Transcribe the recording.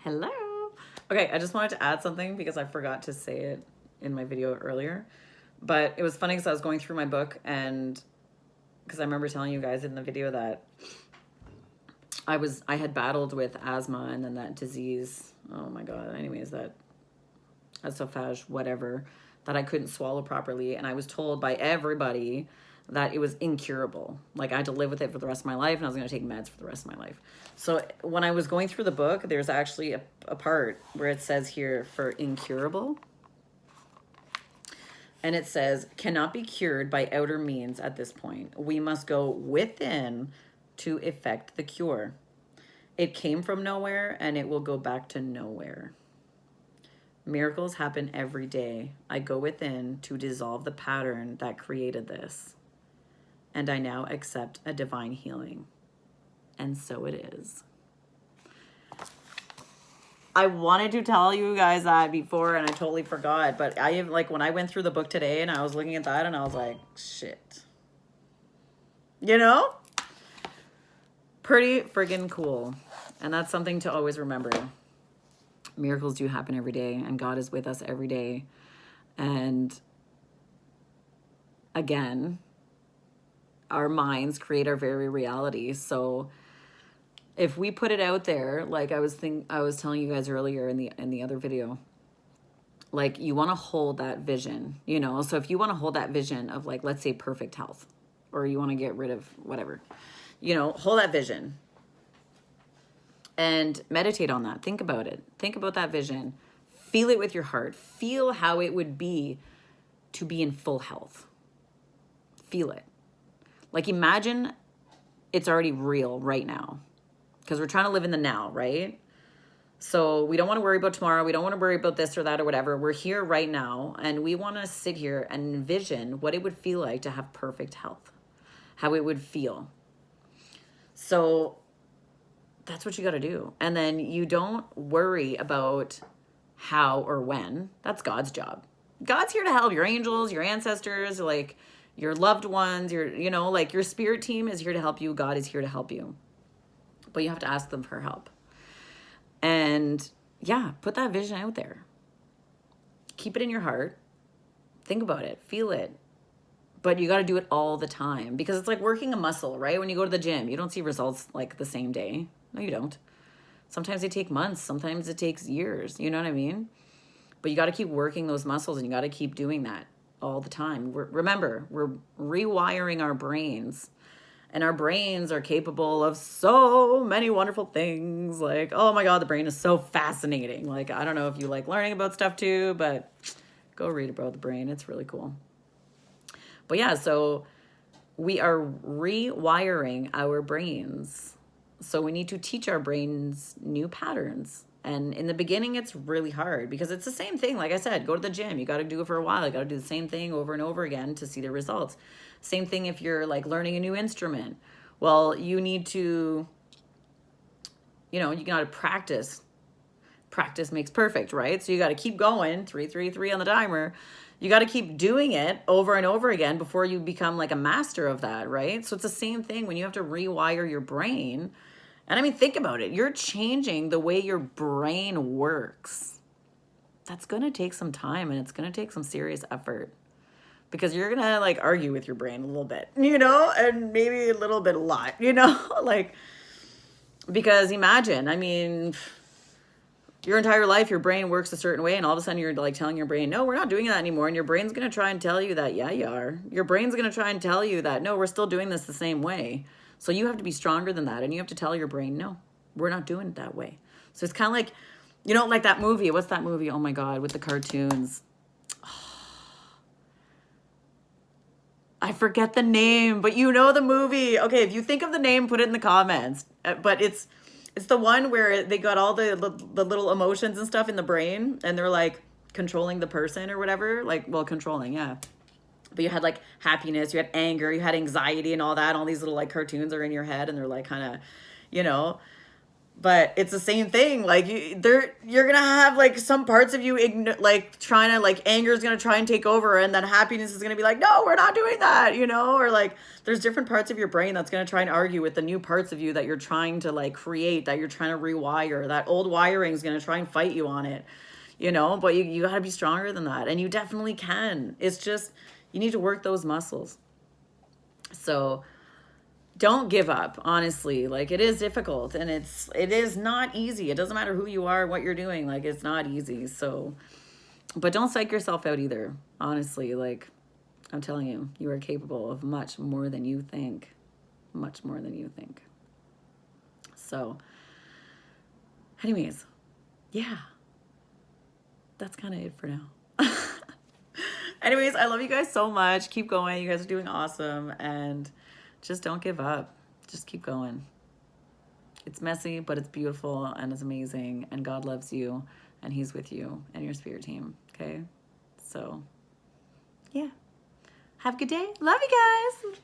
Hello. Okay, I just wanted to add something because I forgot to say it in my video earlier. But it was funny because I was going through my book and because I remember telling you guys in the video that I had battled with asthma and then that disease. Oh my god. Anyways, that esophageal whatever that I couldn't swallow properly, and I was told by everybody that it was incurable. Like I had to live with it for the rest of my life, and I was going to take meds for the rest of my life. So when I was going through the book, there's actually a part where it says here for incurable. And it says, cannot be cured by outer means at this point. We must go within to effect the cure. It came from nowhere and it will go back to nowhere. Miracles happen every day. I go within to dissolve the pattern that created this. And I now accept a divine healing. And so it is. I wanted to tell you guys that before and I totally forgot. But I like when I went through the book today and I was looking at that and I was like, shit. You know? Pretty friggin' cool. And that's something to always remember. Miracles do happen every day and God is with us every day. And again, our minds create our very reality. So if we put it out there, like I was telling you guys earlier in the other video, like you want to hold that vision, you know? So if you want to hold that vision of like, let's say perfect health, or you want to get rid of whatever, you know, hold that vision and meditate on that. Think about it. Think about that vision. Feel it with your heart. Feel how it would be to be in full health. Feel it. Like imagine it's already real right now. Because we're trying to live in the now, right? So we don't want to worry about tomorrow. We don't want to worry about this or that or whatever. We're here right now. And we want to sit here and envision what it would feel like to have perfect health. How it would feel. So that's what you got to do. And then you don't worry about how or when. That's God's job. God's here to help. Your angels, your ancestors, like your loved ones, like your spirit team is here to help you. God is here to help you. But you have to ask them for help. And yeah, put that vision out there. Keep it in your heart. Think about it. Feel it. But you got to do it all the time because it's like working a muscle, right? When you go to the gym, you don't see results like the same day. No, you don't. Sometimes they take months. Sometimes it takes years. You know what I mean? But you got to keep working those muscles and you got to keep doing that all the time. Remember, we're rewiring our brains. And our brains are capable of so many wonderful things. Like, oh my God, the brain is so fascinating. Like, I don't know if you like learning about stuff too, but go read about the brain. It's really cool. But yeah, so we are rewiring our brains. So we need to teach our brains new patterns. And in the beginning, it's really hard because it's the same thing. Like I said, go to the gym. You got to do it for a while. You got to do the same thing over and over again to see the results. Same thing if you're like learning a new instrument. Well, you need to, you got to practice. Practice makes perfect, right? So you got to keep going, 3, 3, 3 on the timer. You got to keep doing it over and over again before you become like a master of that, right? So it's the same thing when you have to rewire your brain. And I mean, think about it. You're changing the way your brain works. That's going to take some time and it's going to take some serious effort because you're going to like argue with your brain a little bit, and maybe a lot, like, because imagine, I mean, your entire life, your brain works a certain way and all of a sudden you're like telling your brain, no, we're not doing that anymore. And your brain's going to try and tell you that, yeah, you are. Your brain's going to try and tell you that, no, we're still doing this the same way. So you have to be stronger than that. And you have to tell your brain, no, we're not doing it that way. So it's kind of like, like that movie. What's that movie? Oh my God, with the cartoons. I forget the name, but you know the movie. Okay, if you think of the name, put it in the comments. But it's the one where they got all the little emotions and stuff in the brain. And they're like controlling the person or whatever. Like, well, controlling, yeah. But you had like happiness, you had anger, you had anxiety and all that. And all these little like cartoons are in your head and they're like kind of, But it's the same thing. Like you're gonna have like some parts of you like trying to like anger is gonna try and take over, and then happiness is gonna be like, no, we're not doing that, you know. Or like there's different parts of your brain that's gonna try and argue with the new parts of you that you're trying to like create, that you're trying to rewire. That old wiring is gonna try and fight you on it, you know. But you gotta be stronger than that, and you definitely can. It's just you need to work those muscles. So don't give up, honestly. Like it is difficult, and it is not easy. It doesn't matter who you are, what you're doing, like it's not easy. So but don't psych yourself out either, honestly. Like I'm telling you, you are capable of much more than you think. Much more than you think. So anyways, yeah, that's kind of it for now. Anyways, I love you guys so much. Keep going. You guys are doing awesome, and just don't give up. Just keep going. It's messy, but it's beautiful and it's amazing. And God loves you, and He's with you and your spirit team. Okay? So, yeah. Have a good day. Love you guys.